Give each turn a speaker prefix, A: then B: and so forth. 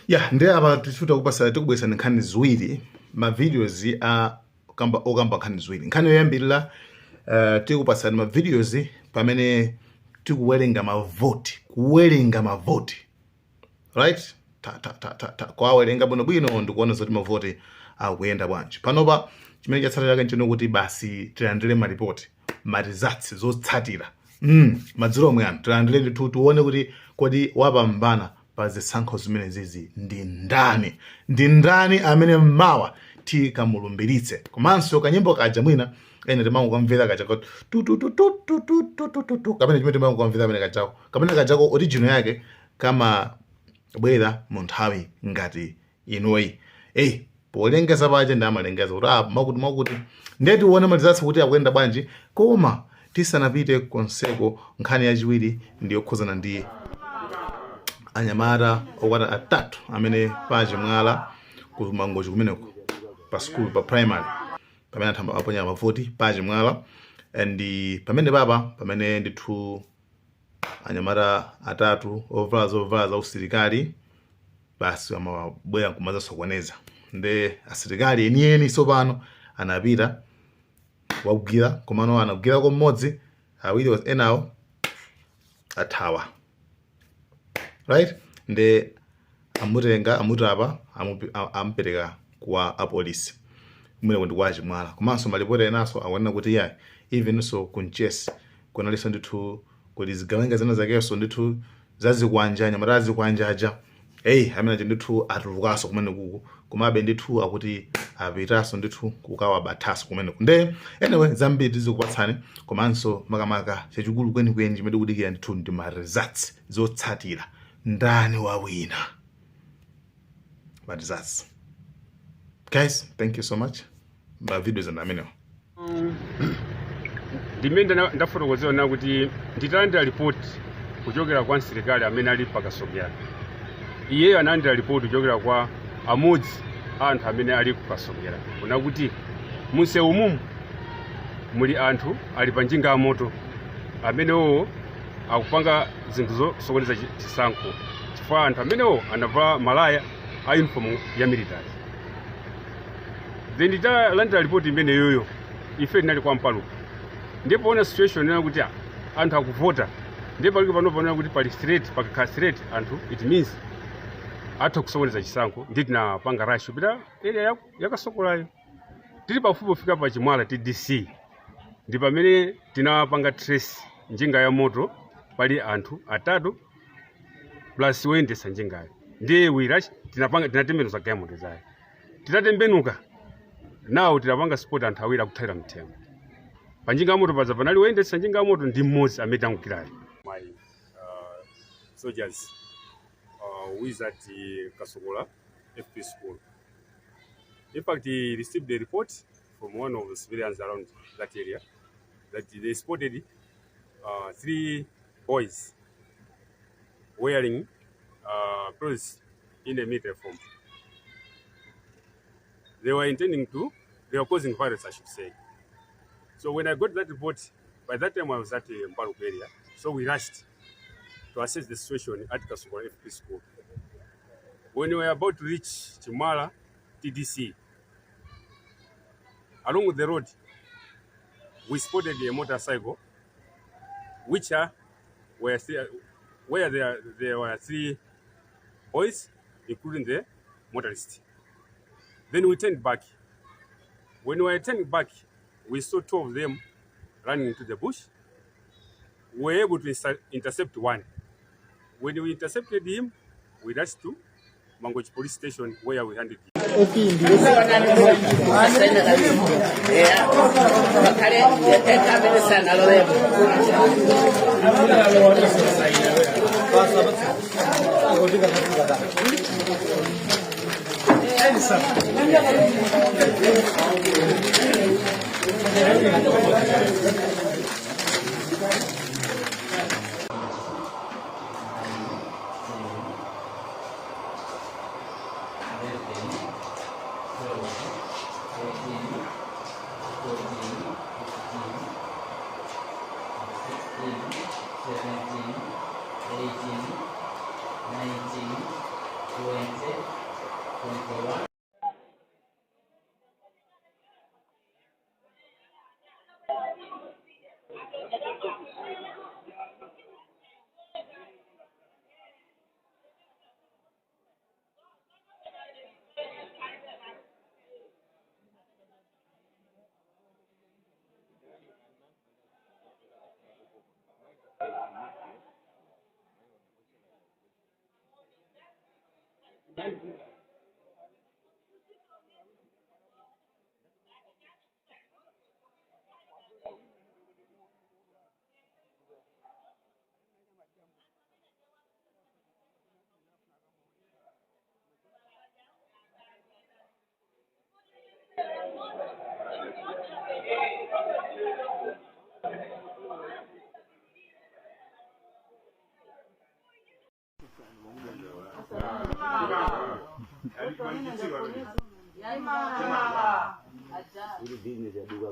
A: Yeah, ndiye apa tifuta kupasa tikubwesa nkhani ziwiri ma videos okamba nkhani ziwiri. Nkhani yoyambirira tikupasani ma videos pamene tikuwerenga mavoti, kuwerenga mavoti. Right? Kwawerenga bwino ndikuona zoti mavoti akuyenda bwanji. Panopa chimene chatsatira kanchino kuti basi tilandire ma report, ma results zotsatira. Madzulo omwe ano tilandire ndithu tione kuti kodi wapambana pa zisankho zimene zizi ndi ndani amene mmawa tikamulumbiritse. Komanso kanyimbo kaja mwina ene timangokamvera kachako kapena chimene timangokamvera pamene kachako kapena kachako original yake kama bwera mu nthawi ngati inuyi. Polengeza paje ndamalengeza kuti makuti ndiye tione malizatsi kuti akuyenda bwanji. Koma tisanapite konseko nkhani yachiwiri ndiyokhuzana ndi anyamata okwata atatu amene paje mwala ku mangochi kumeneko pa school pa primary pamene athamba aponya mavoti paje mwala. And pamene pamene ndithu anyamata atatu ovala za usilikali basi amabwera kumaza sokoneza. Nde asilikali enieni Tsopano anapita wagwira komano anagwira ko mmodzi awiri enawo athawa. Right? Nde amutenga amutapa ampereka kwa apolisi mwene ndi kwachi mwala. Komanso malipoti enaso akuona kuti yayi even so kunchesi kunaliso ndithu kuti zigawenga zina zakeso ndithu zazikwanje anyamata azikwanje aja amene ndithu atulukaso kumene kuku komabe ndithu akuti apitaso ndithu kukawabathaso kumene kunde. Anyway zambiri tizikupatsani komanso makamaka chachikulu kwenikweni chimene tikudikira ndithu ndi ma results zotsatira ndani wawina ma results. Guys, thank you so much. Ma videos and ameno
B: ndimene ndafotokozera na kuti nditalandira report kuchokera kwa msilikali amene ali pakasogera. Iye analandira report kuchokera kwa amodzi anthu amene ali kukasogera kuna kuti munsewu mumu muli anthu ali pa njinga ya moto amenewo akupanga zinthu zosokoneza chisankho chifukwa anthu amenewo anavala malaya a uniform ya military. Then nditalandira report imene yoyo ife tinali kwa mpaluka ndipo ona situation ina kuti anthu akuvota ndipo pali pano kuti pali straight pakakhala straight anthu it means atha kusokoneza chisankho ndi tinapanga rush pita area yakasokolayo tili pafupi kufika pa chimwala TDC ndi pamene tinapanga trace njinga ya moto pali anthu atatu plus woyendesa njingayo ndiye wirachi tinatembenuza gamoto zayo titatembenuka nawo tinapanga sport anthu awiri akuthayira mthengo pa njinga ya moto paza panali woyendesa njinga ya moto ndi mmodzi amene tangukirayo. My soldiers who is at Kasogola FP school. In fact, he received a report from one of the civilians around that area that they spotted 3 boys wearing clothes in a military form. They were causing violence, I should say. So when I got that report, by that time I was at the Mbaruk area, so we rushed to assess the situation at Kasogola FP school. When we were about to reach Chimala TDC, along the road, we spotted a motorcycle, where there were 3 boys, including the motorist. Then we turned back. When we were turning back, we saw 2 of them running into the bush. We were able to intercept one. When we intercepted him, we rushed to Mangochi police station where we handed him.
C: Ini business ya duka.